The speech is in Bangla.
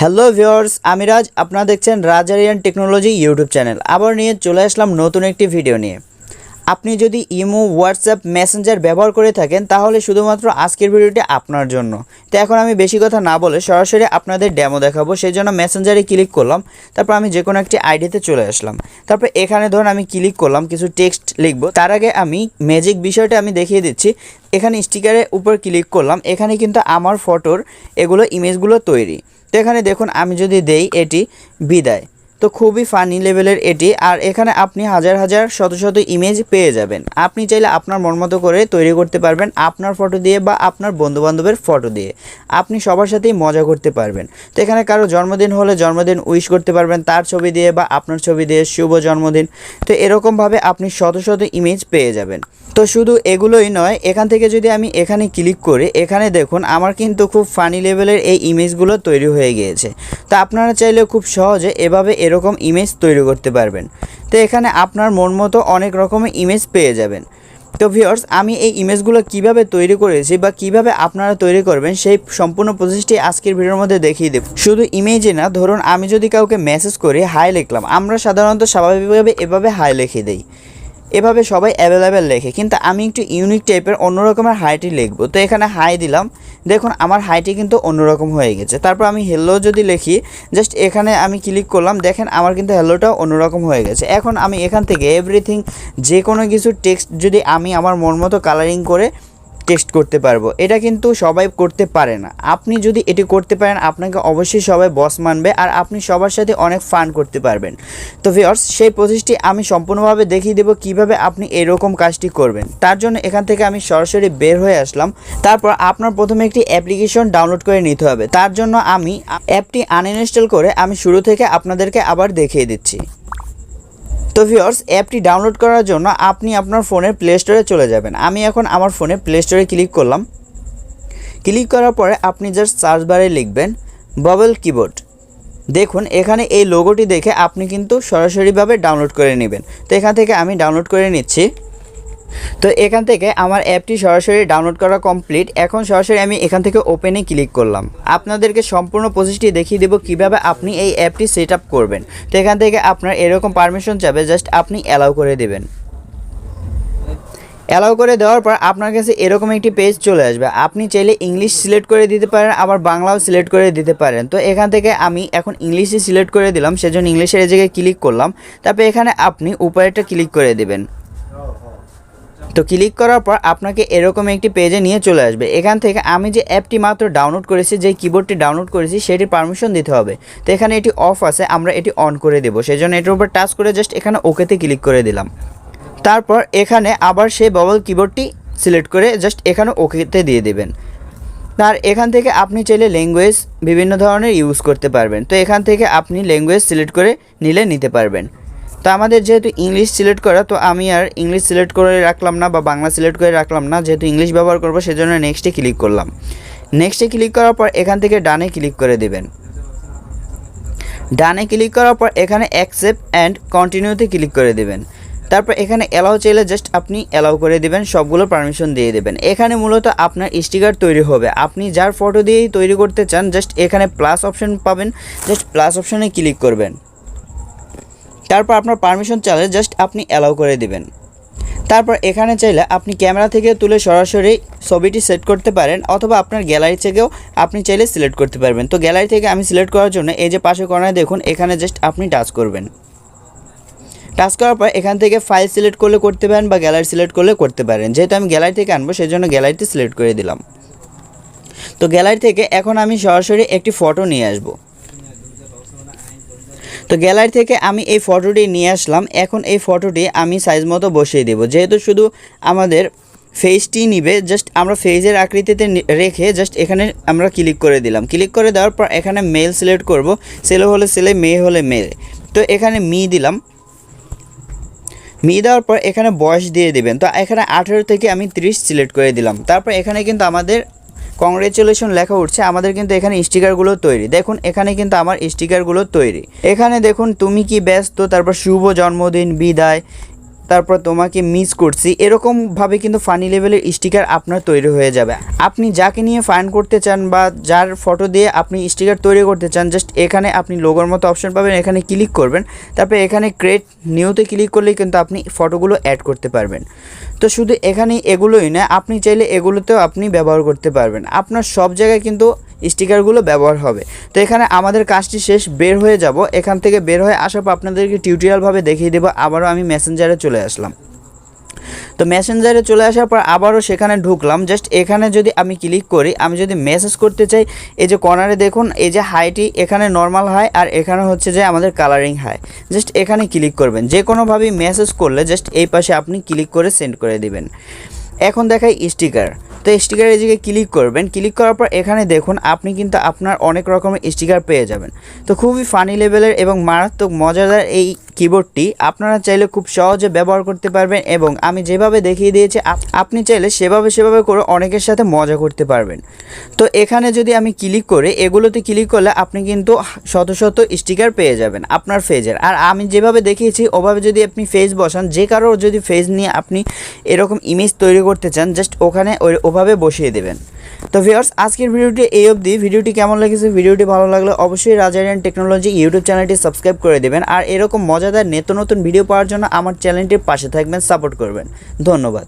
হ্যালো ভিউয়ার্স, আমি রাজ। আপনারা দেখছেন রাজ আরিয়ান টেকনোলজি ইউটিউব চ্যানেল। আবার নিয়ে চলে আসলাম নতুন একটি ভিডিও নিয়ে। আপনি যদি ইমো, হোয়াটসঅ্যাপ, মেসেঞ্জার ব্যবহার করে থাকেন তাহলে শুধুমাত্র আজকের ভিডিওটি আপনার জন্য। তো এখন আমি বেশি কথা না বলে সরাসরি আপনাদের ডেমো দেখাবো। সেই জন্য মেসেঞ্জারে ক্লিক করলাম, তারপর আমি যে কোনো একটি আইডিতে চলে আসলাম। তারপর এখানে ধরুন আমি ক্লিক করলাম, কিছু টেক্সট লিখবো। তার আগে আমি ম্যাজিক বিষয়টা আমি দেখিয়ে দিচ্ছি। এখানে স্টিকারের উপর ক্লিক করলাম, এখানে কিন্তু আমার ফটোর এগুলো ইমেজগুলো তৈরি। তো এখানে দেখুন আমি যদি দেই এটি বিদায়, তো খুবই ফানি লেভেলের এটি। আর এখানে আপনি হাজার হাজার শত শত ইমেজ পেয়ে যাবেন। আপনি চাইলে আপনার মন মতো করে তৈরি করতে পারবেন, আপনার ফটো দিয়ে বা আপনার বন্ধুবান্ধবের ফটো দিয়ে। আপনি সবার সাথেই মজা করতে পারবেন। তো এখানে কারো জন্মদিন হলে জন্মদিন উইশ করতে পারবেন তার ছবি দিয়ে বা আপনার ছবি দিয়ে, শুভ জন্মদিন। তো এরকমভাবে আপনি শত শত ইমেজ পেয়ে যাবেন। তো শুধু এগুলোই নয়, এখান থেকে যদি আমি এখানে ক্লিক করি, এখানে দেখুন আমার কিন্তু খুব ফানি লেভেলের এই ইমেজগুলো তৈরি হয়ে গিয়েছে। তো আপনারা চাইলে খুব সহজে এভাবে এরকম ইমেজ তৈরি করতে পারবেন। তো এখানে আপনার মন মতো অনেক রকমের ইমেজ পেয়ে যাবেন। তো ভিউয়ার্স, আমি এই ইমেজগুলো কিভাবে তৈরি করেছি বা কিভাবে আপনারা তৈরি করবেন সেই সম্পূর্ণ প্রসেসটি আজকের ভিডিওর মধ্যে দেখিয়ে দেব। শুধু ইমেজে না, ধরুন আমি যদি কাউকে মেসেজ করি, হাই লিখলাম। আমরা সাধারণত স্বাভাবিকভাবে এভাবে হাই লিখে দেই, এভাবে সবাই অ্যাভেলেবেল লেখে, কিন্তু আমি একটু ইউনিক টাইপের অন্য রকমের হাইটি লিখব। তো এখানে হাই দিলাম, দেখুন আমার হাইটি কিন্তু অন্যরকম হয়ে গেছে। তারপর আমি হ্যালো যদি লিখি, জাস্ট এখানে আমি ক্লিক করলাম, দেখেন আমার কিন্তু হ্যালোটাও অন্যরকম হয়ে গেছে। এখন আমি এখান থেকে এভরিথিং, যে কোনো কিছু টেক্সট যদি আমি আমার মন মতো কালারিং করে টেক্সট করতে পারবো। এটা কিন্তু সবাই করতে পারে না। আপনি যদি এটি করতে পারেন, আপনাকে অবশ্যই সবাই বস মানবে আর আপনি সবার সাথে অনেক ফান করতে পারবেন। তো ভিউয়ার্স, সেই প্রসেসটি আমি সম্পূর্ণভাবে দেখিয়ে দেবো কিভাবে আপনি এরকম কাজটি করবেন। তার জন্য এখান থেকে আমি সরাসরি বের হয়ে আসলাম। তারপর আপনার প্রথমে একটি অ্যাপ্লিকেশন ডাউনলোড করে নিতে হবে। তার জন্য আমি অ্যাপটি আনইনস্টল করে আমি শুরু থেকে আপনাদেরকে আবার দেখিয়ে দিচ্ছি। তো ভিউয়ার্স, অ্যাপটি ডাউনলোড করার জন্য আপনি আপনার ফোনের প্লে স্টোরে চলে যাবেন। আমি এখন আমার ফোনে প্লে স্টোরে ক্লিক করলাম। ক্লিক করার পরে আপনি জাস্ট সার্চ বারে লিখবেন বাবল কিবোর্ড। দেখুন এখানে এই লোগোটি দেখে আপনি কিন্তু সরাসরিভাবে ডাউনলোড করে নেবেন। তো এখান থেকে আমি ডাউনলোড করে নিচ্ছি। তো এখান থেকে আমার অ্যাপটি সরাসরি ডাউনলোড করা কমপ্লিট। এখন সরাসরি আমি এখান থেকে ওপেনে ক্লিক করলাম। আপনাদেরকে সম্পূর্ণ প্রসেসটি দেখিয়ে দেবো কিভাবে আপনি এই অ্যাপটি সেট আপ করবেন। তো এখান থেকে আপনার এরকম পারমিশন চাবে, জাস্ট আপনি অ্যালাউ করে দেবেন। অ্যালাউ করে দেওয়ার পর আপনার কাছে এরকম একটি পেজ চলে আসবে। আপনি চাইলে ইংলিশ সিলেক্ট করে দিতে পারেন, আবার বাংলাও সিলেক্ট করে দিতে পারেন। তো এখান থেকে আমি এখন ইংলিশই সিলেক্ট করে দিলাম, সেজন্য ইংলিশের এই জায়গায় ক্লিক করলাম। তারপর এখানে আপনি উপরেরটা ক্লিক করে দেবেন। তো ক্লিক করার পর আপনাকে এরকম একটি পেজে নিয়ে চলে আসবে। এখান থেকে আমি যে অ্যাপটি মাত্র ডাউনলোড করেছি, যে কিবোর্ডটি ডাউনলোড করেছি সেটির পারমিশন দিতে হবে। তো এখানে এটি অফ আছে, আমরা এটি অন করে দেবো। সেজন্য এটার উপর টাচ করে জাস্ট এখানে ওকেতে ক্লিক করে দিলাম। তারপর এখানে আবার সেই বাবল কিবোর্ডটি সিলেক্ট করে জাস্ট এখানে ওকেতে দিয়ে দেবেন। আর এখান থেকে আপনি চাইলে ল্যাঙ্গুয়েজ বিভিন্ন ধরনের ইউজ করতে পারবেন। তো এখান থেকে আপনি ল্যাঙ্গুয়েজ সিলেক্ট করে নিতে পারবেন। তো আমাদের যেহেতু ইংলিশ সিলেক্ট করা, তো আমি আর ইংলিশ সিলেক্ট করে রাখলাম না বা বাংলা সিলেক্ট করে রাখলাম না, যেহেতু ইংলিশ ব্যবহার করবো সেজন্য নেক্সটে ক্লিক করলাম। নেক্সটে ক্লিক করার পর এখান থেকে ডানে ক্লিক করে দেবেন। ডানে ক্লিক করার পর এখানে অ্যাকসেপ্ট অ্যান্ড কন্টিনিউতে ক্লিক করে দেবেন। তারপর এখানে অ্যালাউ চাইলে জাস্ট আপনি অ্যালাউ করে দেবেন, সবগুলো পারমিশন দিয়ে দেবেন। এখানে মূলত আপনার স্টিকার তৈরি হবে। আপনি যার ফটো দিয়েই তৈরি করতে চান, জাস্ট এখানে প্লাস অপশন পাবেন, জাস্ট প্লাস অপশনে ক্লিক করবেন। তারপর আপনার পারমিশন চাইলে জাস্ট আপনি অ্যালাউ করে দিবেন। তারপর এখানে চাইলে আপনি ক্যামেরা থেকে তুলে সরাসরি ছবিটি সেট করতে পারেন, অথবা আপনার গ্যালারি থেকেও আপনি চাইলে সিলেক্ট করতে পারবেন। তো গ্যালারি থেকে আমি সিলেক্ট করার জন্য এই যে পাশে কর্নারে দেখুন, এখানে জাস্ট আপনি টাচ করবেন। টাচ করার পর এখান থেকে ফাইল সিলেক্ট করলে করতে পারেন বা গ্যালারি সিলেক্ট করলে করতে পারেন। যেহেতু আমি গ্যালারি থেকে আনবো সেজন্য গ্যালারিতে সিলেক্ট করে দিলাম। তো গ্যালারি থেকে এখন আমি সরাসরি একটি ফটো নিয়ে আসবো। তো গ্যালারি থেকে আমি এই ফটোটি নিয়ে আসলাম। এখন এই ফটোটি আমি সাইজ মতো বসিয়ে দেব। যেহেতু শুধু আমাদের ফেসটি নিবে, জাস্ট আমরা ফেসের আকৃতিতে রেখে জাস্ট এখানে আমরা ক্লিক করে দিলাম। ক্লিক করে দেওয়ার পর এখানে মেল সিলেক্ট করব, ছেলে হলে ছেলে, মেয়ে হলে মেয়ে। তো এখানে মি দিলাম। মি দেওয়ার পর এখানে বয়স দিয়ে দেবেন। তো এখানে 18 থেকে আমি 30 সিলেক্ট করে দিলাম। তারপর এখানে কিন্তু আমাদের কংগ্রেচুলেশন লেখা উঠছে। আমাদের কিন্তু এখানে স্টিকারগুলো তৈরি। দেখুন এখানে কিন্তু আমার স্টিকারগুলো তৈরি। এখানে দেখুন তুমি কি ব্যস্ত, তারপর শুভ জন্মদিন, বিদায়, তারপর তোমাকে মিস করছি, এরকমভাবে কিন্তু ফানি লেভেলের স্টিকার আপনার তৈরি হয়ে যাবে। আপনি যাকে নিয়ে ফান করতে চান বা যার ফটো দিয়ে আপনি স্টিকার তৈরি করতে চান, জাস্ট এখানে আপনি লোগোর মতো অপশন পাবেন, এখানে ক্লিক করবেন, তারপর এখানে ক্রিয়েট নিউতে ক্লিক করলেই কিন্তু আপনি ফটোগুলো অ্যাড করতে পারবেন। তো শুধু এখানে এগুলোই না, আপনি চাইলে এগুলোতেও আপনি ব্যবহার করতে পারবেন। আপনার সব জায়গায় কিন্তু স্টিকারগুলো ব্যবহার হবে। তো এখানে আমাদের কাজটি শেষ, বের হয়ে যাব। এখান থেকে বের হয়ে আসার পর আপনাদেরকে টিউটোরিয়ালভাবে দেখিয়ে দেবো। আবারও আমি মেসেঞ্জারে চলে আসলাম। তো মেসেঞ্জারে চলে আসার পর আবারও সেখানে ঢুকলাম। জাস্ট এখানে যদি আমি ক্লিক করি, আমি যদি মেসেজ করতে চাই, এই যে কর্নারে দেখুন এই যে হাইটি, এখানে নর্মাল হাই আর এখানে হচ্ছে যে আমাদের কালারিং হাই। জাস্ট এখানে ক্লিক করবেন। যে কোনোভাবেই মেসেজ করলে জাস্ট এই পাশে আপনি ক্লিক করে সেন্ড করে দিবেন। এখন দেখাই স্টিকার। তো স্টিকার এই জায়গায় ক্লিক করবেন। ক্লিক করার পর এখানে দেখুন আপনি কিন্তু আপনার অনেক রকমের স্টিকার পেয়ে যাবেন। তো খুবই ফানি লেভেলের এবং মারাত্মক মজাদার এই কিবোর্ডটি আপনারা চাইলে খুব সহজে ব্যবহার করতে পারবেন এবং আমি যেভাবে দেখিয়ে দিয়েছি আপনি চাইলে সেভাবে করে অনেকের সাথে মজা করতে পারবেন। তো এখানে যদি আমি ক্লিক করে এগুলোতে ক্লিক করলে আপনি কিন্তু শত স্টিকার পেয়ে যাবেন আপনার ফেজের। আর আমি যেভাবে দেখিয়েছি ওভাবে যদি আপনি ফেজ বসান, যে কারো যদি ফেজ নিয়ে আপনি এরকম ইমেজ তৈরি করতে চান, জাস্ট ওখানে ওভাবে বসিয়ে দেবেন। তো ভিউয়ার্স, আজকের ভিডিওটি এই অবধি। ভিডিওটি কেমন লেগেছে, ভিডিওটি ভালো লাগলে অবশ্যই রাজ আরিয়ান টেকনোলজি ইউটিউব চ্যানেলটি সাবস্ক্রাইব করে দেবেন। আর এরকম মজাদার নিত্য নতুন ভিডিও পাওয়ার জন্য আমার চ্যানেলটির পাশে থাকবেন, সাপোর্ট করবেন। ধন্যবাদ।